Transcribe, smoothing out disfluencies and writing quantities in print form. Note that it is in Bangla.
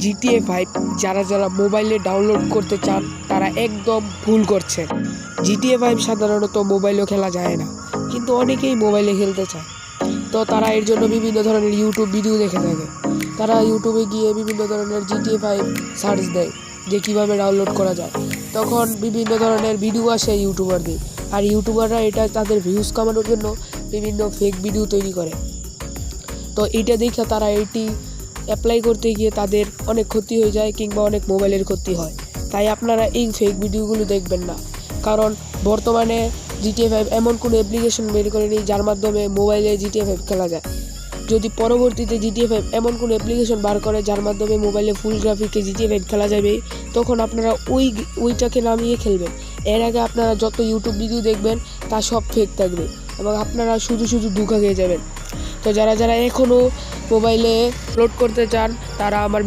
GTA 5 যারা যারা মোবাইলে ডাউনলোড করতে চান তারা একদম ভুল করছে। GTA 5 সাধারণত মোবাইলেও খেলা যায় না, কিন্তু অনেকেই মোবাইলে খেলতে চায়। তো তারা এর জন্য বিভিন্ন ধরনের ইউটিউব ভিডিও দেখে থাকে। তারা ইউটিউবে গিয়ে বিভিন্ন ধরনের GTA 5 সার্চ দেয় যে কীভাবে ডাউনলোড করা যায়। তখন বিভিন্ন ধরনের ভিডিও আসে ইউটিউবারদের, আর ইউটিউবাররা এটা তাদের ভিউজ কামানোর জন্য বিভিন্ন ফেক ভিডিও তৈরি করে। তো এইটা দেখে তারা এটি অ্যাপ্লাই করতে গিয়ে তাদের অনেক ক্ষতি হয়ে যায় কিংবা অনেক মোবাইলের ক্ষতি হয়। তাই আপনারা এই ফেক ভিডিওগুলো দেখবেন না, কারণ বর্তমানে GTA 5 এমন কোনো অ্যাপ্লিকেশন বের করেনি যার মাধ্যমে মোবাইলে GTA 5 খেলা যায়। যদি পরবর্তীতে GTA 5 এমন কোনো অ্যাপ্লিকেশন বার করে যার মাধ্যমে মোবাইলে ফুল গ্রাফিকে GTA 5 খেলা যাবে, তখন আপনারা ওইটাকে নামিয়ে খেলবেন। এর আগে আপনারা যত ইউটিউব ভিডিও দেখবেন তা সব ফেক থাকবে এবং আপনারা শুধু ধোঁকা খেয়ে যাবেন। তো যারা যারা এখনও মোবাইলে আপলোড করতে চান তারা আমার